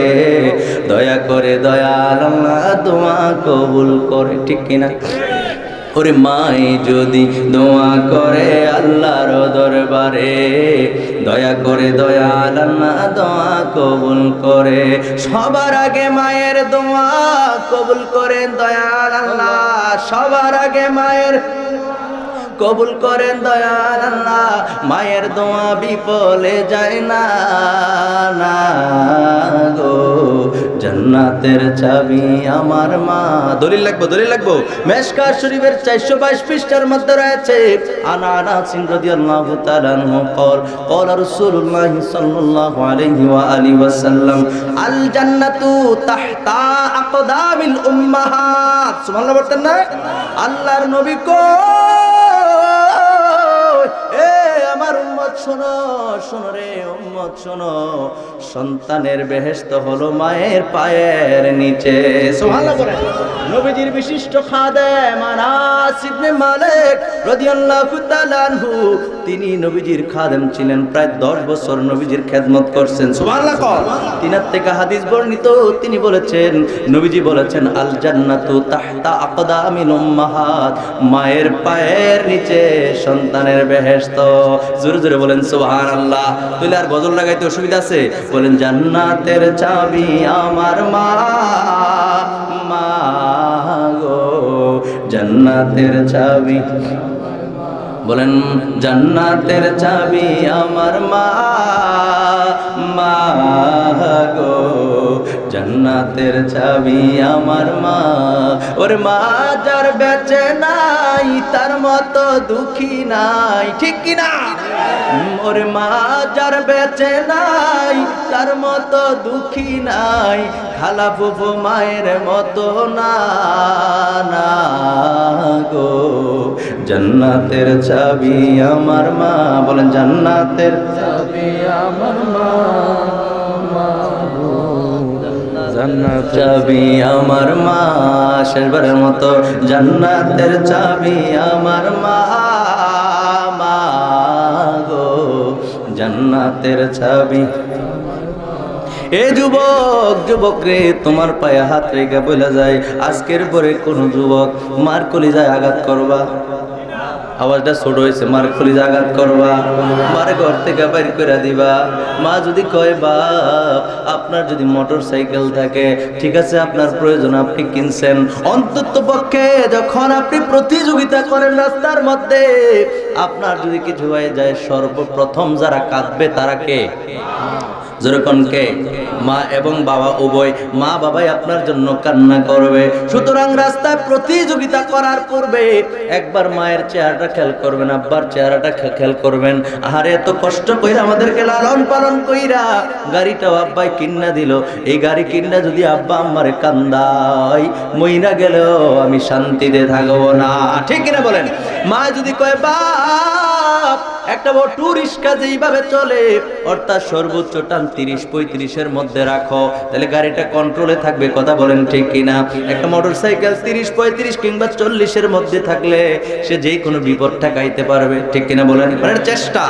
দয়া করে দয়াল আল্লাহ দোয়া কবুল করে। ঠিক কিনা? ওরে মায়ে যদি দোয়া করে আল্লাহর দরবারে, দয়া করে দয়াল আল্লাহ দোয়া কবুল করে। সবার আগে মায়ের দোয়া কবুল করেন দয়াল আল্লাহ, সবার আগে মায়ের কবুল করেন দয়াল আল্লাহ। মায়ের দোয়া বিফলে যায় না, না গো জান্নাতের চাবি আমার মা। দলিল লাগবো। মেশকাত শরীফের 422 পৃষ্ঠার মধ্যে রয়েছে, আনা আনাস রাদিয়াল্লাহু তাআলা আনহু قال رسول الله صلى الله عليه واله وسلم আল জান্নাতু তাহতা আকদামিল উম্মাহাত। সুবহানাল্লাহ বলতেন না? আল্লাহর নবী আমার উম্মত শোনো, শোনো রে উম্মত শোনো, সন্তানের বেহেশত হলো মায়ের পায়ের নিচে। সুবহানাল্লাহ বলেন। নবীজির বিশিষ্ট খাদেম আনাস ইবনে মালিক রাদিয়াল্লাহু তাআলা আনহু, তিনি নবীজির খাদেম ছিলেন, প্রায় 10 বছর নবীজির খেদমত করছেন। সুবহানাল্লাহ। তিনার থেকে হাদিস বর্ণিত, তিনি বলেছেন, নবীজি বলেছেন আল জান্নাতু তাহতা আকদামিল উম্মাহাত, মায়ের পায়ের নিচে সন্তানের বেহেশত। জোরে জোরে বলেন সুবহানাল্লাহ। তাহলে আর গজল লাগাইতে অসুবিধা আছে? বলেন জান্নাতের চাবি আমার মা, মা গো জান্নাতের চাবি। বলেন জান্নাতের চাবি আমার মা, মা গো জান্নাতের চাবি আমার মা। ওর মা যার বেঁচে নাই তার মতো দুঃখী নাই। ঠিক কিনা? ওর মা যার বেঁচে নাই তার মতো দুঃখী নাই, খালা ফুফু মায়ের মতো না, না গো জান্নাতের চাবি আমার মা। বলেন জান্নাতের চাবি আমার মা, মা গো জান্নাতের চাবি আমার মা। শেষবারের মতো জান্নাতের চাবি আমার মা, মা গো জান্নাতের চাবি। এ যুবক রে, তোমার পায়ে হাত রেখে বলে যায়, আজকের পরে কোন যুবক মার কলিজায় আঘাত করবা, আওয়াজটা ছোট হয়েছে, মার কলিজায় আঘাত করবা, মার ঘর থেকে বাইর করে দিবা। মা যদি কয় বাপ আপনার যদি মোটর সাইকেল থাকে ঠিক আছে, আপনার প্রয়োজন আপনি কিনছেন, অন্তত পক্ষে যখন আপনি প্রতিযোগিতা করেন রাস্তার মধ্যে, আপনার যদি কিছু হয়ে যায় সর্বপ্রথম যারা কাঁদবে তারা কে? যেরকম কে? মা এবং বাবা উভয়। মা বাবাই আপনার জন্য কান্না করবে। সুতরাং রাস্তায় প্রতিযোগিতা করার পূর্বে একবার মায়ের চেহারাটা খেয়াল করবেন, আব্বার চেহারাটা খেয়াল করবেন। আরে এত কষ্ট কইরা আমাদেরকে লালন পালন কইরা গাড়িটাও আব্বাই কিন্না দিল, এই গাড়ি কিন্না যদি আব্বা আমারে কান্দাই, মইনা গেলেও আমি শান্তিতে থাকবো না। ঠিক কিনা বলেন? মা যদি কয় বাপ একটা বড় রিক্সা যেইভাবে চলে, অর্থাৎ সর্বোচ্চ টান 30-35-এর মধ্যে রাখো, তাহলে গাড়িটা কন্ট্রোলে থাকবে। কথা বলেন ঠিক কিনা? একটা মোটরসাইকেল 30-35 কিংবা 40-এর মধ্যে থাকলে সে যেই কোনো বিপদ ঠেকাইতে পারবে। ঠিক কিনা বলেন? চেষ্টা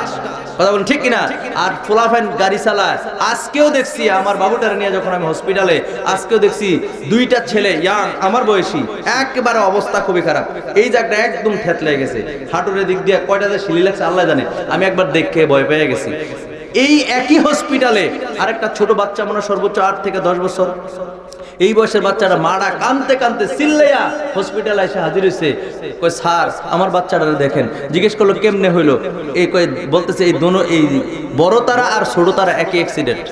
কথা বলেন ঠিক কিনা? আর ফুলাফাইন গাড়ি চালায়। আজকেও দেখছি আমার বাবুটারে নিয়ে যখন আমি হসপিটালে, আজকেও দেখছি দুইটা ছেলে ইয়াং আমার বয়সী, একেবারে অবস্থা খুবই খারাপ, এই জায়গাটা একদম থেতলে গেছে, হাঁটুর দিক দিয়ে কয়টা যে সিলি লাগছে আল্লাহ জানে। আমি একবার দেখে ভয় পেয়ে গেছি। এই একই হসপিটালে আরেকটা ছোট বাচ্চা, মনে সর্বোচ্চ 8 থেকে 10 বছর, এই বয়সের বাচ্চাটা মারা কানতে কানতে চিল্লাইয়া হসপিটালে এসে হাজির হয়েছে। কই স্যার আমার বাচ্চাটা দেখেন। জিজ্ঞেস করলো কেমনে হইলো? এই কই বলতেছে এই দোনো, এই বড় তারা আর ছোট তারা একই অ্যাক্সিডেন্ট।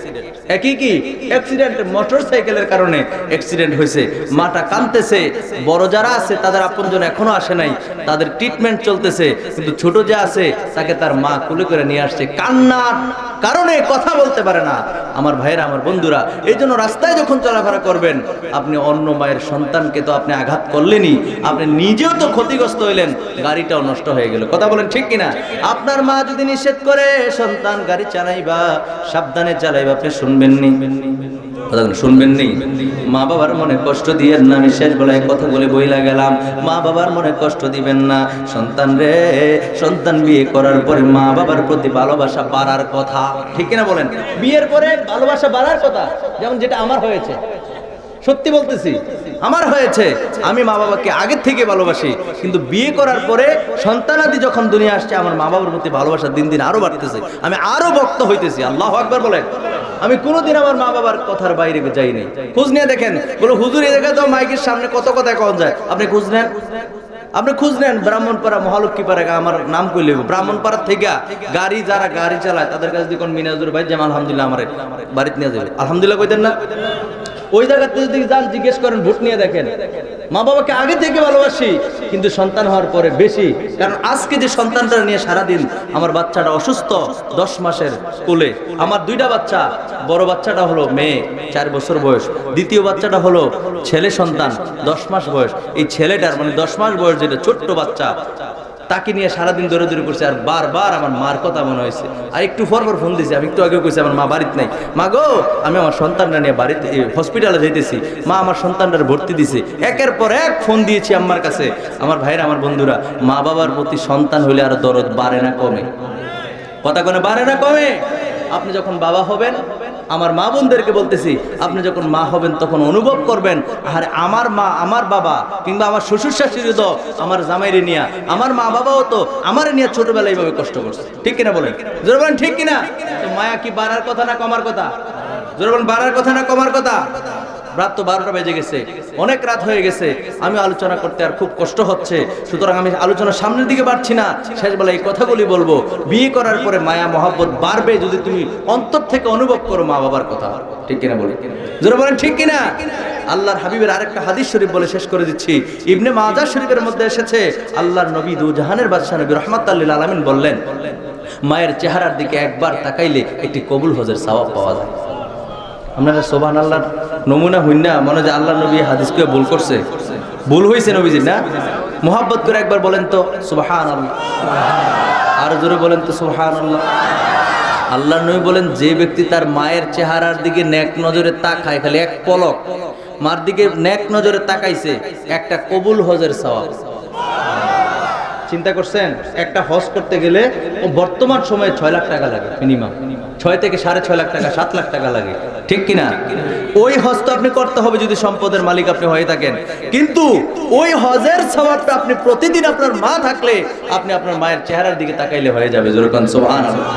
একই কি অ্যাক্সিডেন্ট? মোটরসাইকেলের কারণে অ্যাক্সিডেন্ট হয়েছে। মাটা কানতেছে, বড় যারা আছে তাদের আপনজন এখনো আসে নাই, তাদের ট্রিটমেন্ট চলতেছে, কিন্তু ছোট যে আছে তাকে তার মা কুলে করে নিয়ে আসছে, কান্নার কারণে কথা বলতে পারে না। আমার ভাইরা, আমার বন্ধুরা, এই জন্য রাস্তায় যখন চলাফেরা করবেন, আপনি অন্য মায়ের সন্তানকে তো আপনি আঘাত করলেনই, আপনি নিজেও তো ক্ষতিগ্রস্ত হইলেন, গাড়িটাও নষ্ট হয়ে গেল। কথা বলেন ঠিক কিনা? আপনার মা যদি নিষেধ করে সন্তান গাড়ি চালাইবা, সাবধানে চালাইবা, আপনি শুনবেননি? কথা শুনবেননি? মা বাবার মনে কষ্ট দিয়েন না। আমি শেষ বেলায় কথা বলে বইলা গেলাম, মা বাবার মনে কষ্ট দিবেন না। সন্তান রে, সন্তান বিয়ে করার পরে মা বাবার প্রতি ভালোবাসা বাড়ার কথা, ঠিক কিনা বলেন? বিয়ের পরে ভালোবাসা বাড়ার কথা, যেমন যেটা আমার হয়েছে, সত্যি বলতেছি আমার হয়েছে। আমি মা বাবাকে আগের থেকে ভালোবাসি, কিন্তু বিয়ে করার পরে সন্তানাদি যখন দুনিয়া আসছে, আমার মা বাবার প্রতি ভালোবাসা দিন দিন আরো বাড়তেছে, আমি আরো ভক্ত হইতেছি। আল্লাহু আকবার বলেন। আমি কোনোদিন আমার মা বাবার কথার বাইরে যাই নাই। খোঁজ নিয়ে দেখেন, বলো হুজুর এই জায়গায় তো মাইকের সামনে কত কথা কওয়া যায়, আপনি খোঁজ নেন, আপনি খোঁজ নেন। ব্রাহ্মণপাড়া, মহালক্ষীপাড়া, আমার নাম কইলে ব্রাহ্মণপাড়া থেকে গাড়ি যারা গাড়ি চালায় তাদের কাছে দেখুন মিনাজুর ভাই যেমন আলহামদুলিল্লাহ আমার বাড়িতে নিয়ে যাবে, আলহামদুলিল্লাহ কইতেন না? ওই জায়গাতে যদি যান জিজ্ঞেস করেন, ভোট নিয়ে দেখেন, মা বাবাকে আগে থেকে ভালোবাসি, কিন্তু সন্তান হওয়ার পরে বেশি। কারণ আজকে যে সন্তানটা নিয়ে সারাদিন, আমার বাচ্চাটা অসুস্থ, 10 মাসের কোলে, আমার 2টা বাচ্চা, বড় বাচ্চাটা হলো মেয়ে 4 বছর বয়স, দ্বিতীয় বাচ্চাটা হলো ছেলে সন্তান 10 মাস বয়স। এই ছেলেটার মানে 10 মাস বয়স যেটা ছোট্ট বাচ্চা, তাকে নিয়ে সারাদিন দৌড়ে দৌড়ে করছে। আর বারবার আমার মার কথা মনে হয়েছে। আর একটু পর ফোন দিয়েছি, আমি একটু আগেও কইছি আমার মা বাড়িতে নাই, মা গো আমি আমার সন্তানটা নিয়ে বাড়িতে হসপিটালে যাইতেছি, মা আমার সন্তানটার ভর্তি দিছে। একের পর এক ফোন দিয়েছি আম্মার কাছে। আমার ভাইরা, আমার বন্ধুরা, মা বাবার প্রতি সন্তান হইলে আর দরদ বাড়ে না কমে? কথা কোনে বাড়ে না কমে? আপনি যখন বাবা হবেন, আমার মা বোনদেরকে বলতেছি, আপনি যখন মা হবেন তখন অনুভব করবেন, আর আমার মা, আমার বাবা, কিংবা আমার শ্বশুর শাশুড়ি তো আমার জামাইরে নিয়ে, আমার মা বাবাও তো আমার নিয়ে ছোটবেলায় এইভাবে কষ্ট করছে, ঠিক কিনা বলেন? জোরে বলেন ঠিক কিনা? তো মায়া কি বাড়ার কথা না কমার কথা? জোরে বলেন বাড়ার কথা না কমার কথা? রাত তো 12টা বেজে গেছে, অনেক রাত হয়ে গেছে, আমি আলোচনা করতে আর খুব কষ্ট হচ্ছে, সুতরাং আমি আলোচনার সামনের দিকে বাড়ছি না। শেষ বেলায় এই কথাগুলি বলবো, বিয়ে করার পরে মায়া মহব্বত বাড়বে যদি তুমি অন্তর থেকে অনুভব করো মা বাবার কথা, ঠিক কিনা বলি? যারা বলেন ঠিক কিনা? আল্লাহর হাবিবের আরেকটা হাদিস শরীফ বলে শেষ করে দিচ্ছি। ইবনে মাজাহ শরীফের মধ্যে এসেছে, আল্লাহর নবী দু জাহানের বাদশা নবী রাহমাতুল লিল আলামিন বললেন, মায়ের চেহারার দিকে একবার তাকাইলে একটি কবুল হজের সওয়াব পাওয়া যায়। আপনারা সুবহানাল্লাহর নমুনা হইন না, মনে যে আল্লাহ নবী হাদিসকে ভুল করছে, ভুল হয়েছে নবীজি না? মোহাব্বত করে একবার বলেন তো সুবহানাল্লাহ, আর জোরে বলেন তো সুবহানাল্লাহ। আল্লাহ নবী বলেন, যে ব্যক্তি তার মায়ের চেহারার দিকে নেক নজরে তাকায়, খালি এক পলক মার দিকে নেক নজরে তাকাইছে, একটা কবুল হজের সওয়াব। চিন্তা করছেন, একটা হজ করতে গেলে বর্তমান সময়ে 6 লাখ টাকা লাগে মিনিমাম, 6 থেকে 6.5 লাখ টাকা, 7 লাখ টাকা লাগে, ঠিক কিনা? ওই হজ তো আপনি করতে হবে যদি সম্পদের মালিক আপনি হয়ে থাকেন, কিন্তু ওই হজের সওয়াবটা আপনি প্রতিদিন আপনার মা থাকলে আপনি আপনার মায়ের চেহারার দিকে তাকাইলে হয়ে যাবে। যেরকম সুবহানাল্লাহ।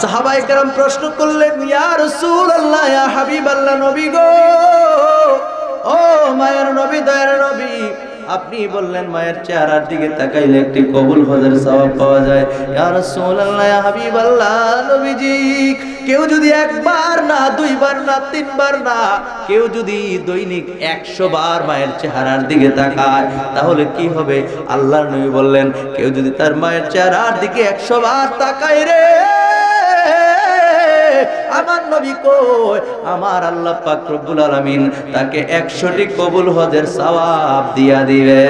সাহাবায়ে কেরাম প্রশ্ন করলেন, ইয়া রাসূলুল্লাহ, ইয়া হাবিবাল্লাহ, নবী গো, ও মায়ের নবী, দয়ার নবী, আপনি বললেন মায়ের চেহারার দিকে তাকাইলে একটি কবুল হজের সওয়াব পাওয়া যায়। ইয়া রাসূলুল্লাহ, ইয়া হাবিবাল্লাহ, নবীজি, কেউ যদি একবার না, 2 বার না, 3 বার না, কেউ যদি দৈনিক 100 বার মায়ের চেহারার দিকে তাকায় তাহলে কি হবে? আল্লাহর নবী বললেন, কেউ যদি তার মায়ের চেহারার দিকে 100 বার তাকায় রে, আমার নবী কই, আমার আল্লাহ পাক রব্বুল আলামিন তাকে 100টি কবুল হজের সওয়াব দিয়া দিবে।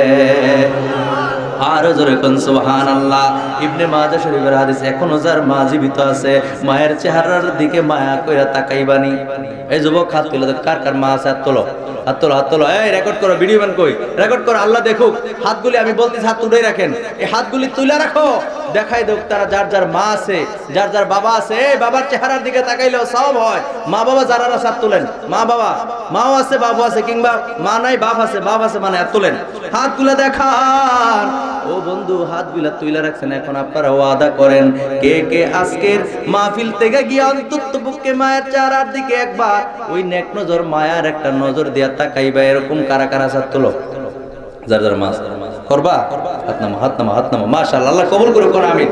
আর জোরে কোন সুবহানাল্লাহ। ইবনে মাজাহ শরীফের হাদিস, এখনো যার মা জীবিত আছে মায়ের চেহারার দিকে মায়া কইরা তাকাইবানি। এই যুবক হাত তুলে, কার কার মা আছে? হাত তোলো, হাত তোলো, হাত তোলো। এই রেকর্ড করো, ভিডিও বান কই রেকর্ড করো, আল্লাহ দেখুক। হাতগুলি আমি বলতেছি, হাত তুলে রাখেন, এই হাতগুলি তুলে রাখো, দেখাই দেব তারা যার যার মা আছে, যার যার বাবা আছে, এই বাবার চেহারার দিকে তাকাইলেও সওয়াব হয়। মা বাবা যারা হাত তোলেন, মা বাবা, মাও আছে বাবু আছে, কিংবা মা নাই বাপ আছে, বাপ আছে মানে হাত তোলেন, হাত তুলে দেখান। ও বন্ধু হাতগুলা তুলে রাখছেন, এখন আপনারা ওয়াদা করেন কে কে আজকের মাহফিল থেকে গিয়ে অন্তত পক্ষে মায়ের চেহারার দিকে একবার ওই নেক নজর মায়ার একটা নজর দিয়া তাকাইবা। এরকম কারা কারা হাত তোলো, যার যার মা করবা, হাত নামা, হাত নামা, হাত নামা। মাশাআল্লাহ, আল্লাহ কবুল করুক, আমিন।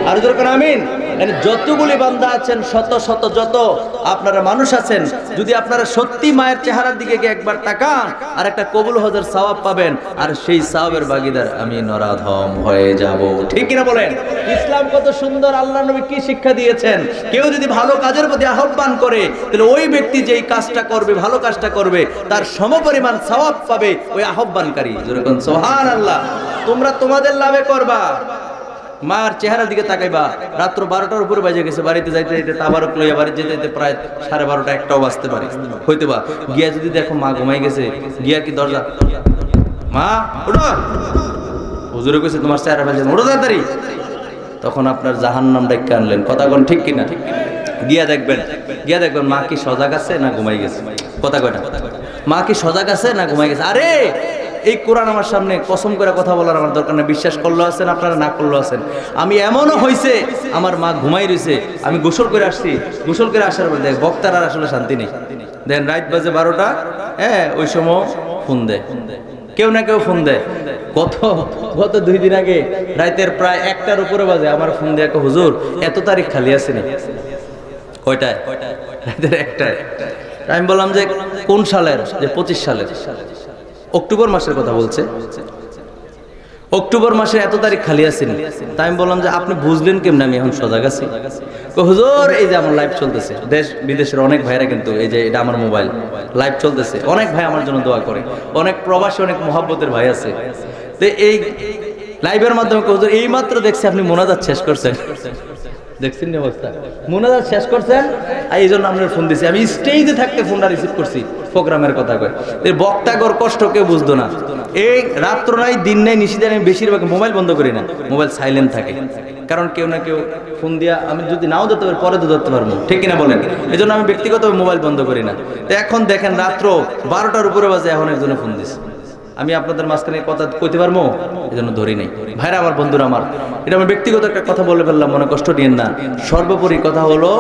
আর জোরে করে আমিন। মানে যতগুলি বান্দা আছেন, শত শত যত আপনারা মানুষ আছেন, যদি আপনারা সত্যি মায়ের চেহারার দিকে গিয়ে একবার তাকান, আর একটা কবুল হজের সওয়াব পাবেন, আর সেই সওয়াবের ভাগীদার আমি নরাধম হয়ে যাব। ঠিক কিনা বলেন? ইসলাম কত সুন্দর, আল্লাহ নবী কি শিক্ষা দিয়েছেন। কেউ যদি ভালো কাজের প্রতি আহ্বান করে, তাহলে ওই ব্যক্তি যেই কাজটা করবে, ভালো কাজটা করবে, তার সমপরিমাণ সওয়াব পাবে ওই আহ্বানকারী। যেরকম সুবহানাল্লাহ। তোমরা তোমাদের লাভে করবা, মার চেহারার দিকে তাকাইবা। রাত্র 12টার উপরে বাজে গেছে, বাড়িতে যাইতে যাইতে তাবারক লইয়া বাড়ি যেতে যেতে প্রায় 12:30 1টাও বাজতে পারে হইতে বা। গিয়া যদি দেখো মা ঘুমাই গেছে, গিয়া কি দরজা, মা ওঠো, হুজুরে কইছে তোমার চেহারা বাজে, ওঠো তাড়াতাড়ি। তখন আপনার জাহান্নাম ডাইকা আনলেন। কথা কোন ঠিক কিনা? গিয়া দেখবেন মা কি সজাগ আছে না ঘুমাই গেছে। কথা কয়টা? মা কি সজাগ আছে না ঘুমাই গেছে? আরে এই কোরআন আমার সামনে, কসম করে কথা বলার আমার দরকার নেই, বিশ্বাস করলেও আছেন আপনারা, না করলেও আছেন। আমি এমনও হয়েছে আমার মা ঘুমাই রয়েছে, আমি গোসল করে আসছি, গোসল করে আসার পর দেখ বক্তার আর আসলে শান্তি নেই। দেন রাত বাজে 12টা, হ্যাঁ ওই সময় ফোন দেয়, কেউ না কেউ ফোন দেয়। গত 2 দিন আগে রাতের প্রায় 1টার উপরে বাজে আমার ফোন দেয়, হুজুর এত তারিখ খালি আছে নি। কয়টায়? রাতের 1টায়। আমি বললাম যে কোন সালের? যে 25 সালের, অক্টোবর মাসের কথা বলছে। অক্টোবর মাসে এত তারিখ খালি আছেন। তাই আমি বললাম যে আপনি বুঝলেন কেমন আমি এখন সজাগ আছি? হুজুর এই যে আমার লাইভ চলতেছে, দেশ বিদেশের অনেক ভাইরা, কিন্তু এই যে এটা আমার মোবাইল লাইভ চলতেছে, অনেক ভাই আমার জন্য দোয়া করে, অনেক প্রবাসী, অনেক মহব্বতের ভাই আছে। তো এই লাইভের মাধ্যমে হুজুর এই মাত্র দেখছি আপনি মোনাজাত শেষ করছেন, দেখছেন না অবস্থা, মোনাজাত শেষ করছেন, আর এই জন্য আপনার ফোন দিছি। আমি স্টেজে থাকতে ফোনটা রিসিভ করছি, প্রোগ্রামের কথা কয়। বক্তাগর কষ্ট কেউ বুঝতো না। এই রাত্র নাই দিন নাই নিশিতে আমি বেশিরভাগ মোবাইল বন্ধ করি না, মোবাইল সাইলেন্ট থাকে, কারণ কেউ না কেউ ফোন দিয়া আমি যদি নাও ধরতে পারি পরে তো ধরতে পারবো, ঠিক কিনা বলেন? এই জন্য আমি ব্যক্তিগতভাবে মোবাইল বন্ধ করি না। তো এখন দেখেন রাত্র 12টার উপরে বাজে, এখন একজনে ফোন দিছে, আমি আপনাদের মাঝখানে কথা কইতে পারবো, এই জন্য ধরি নাই। ভাইরা আমার, বন্ধুরা আমার, এটা আমি ব্যক্তিগত একটা কথা বলে ফেললাম, মনে কষ্ট নিয়েন না। সর্বোপরি কথা হলো,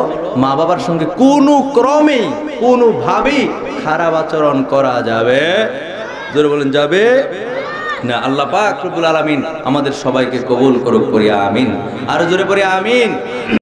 মা বাবার সঙ্গে কোনো ক্রমেই কোনোভাবেই খারাপ আচরণ করা যাবে, জোরে বলেন যাবে না। আল্লাহ পাক রব্বুল আলামিন আমাদের সবাইকে কবুল করুক, করি আমিন। আর জোরে পড়ি আমিন।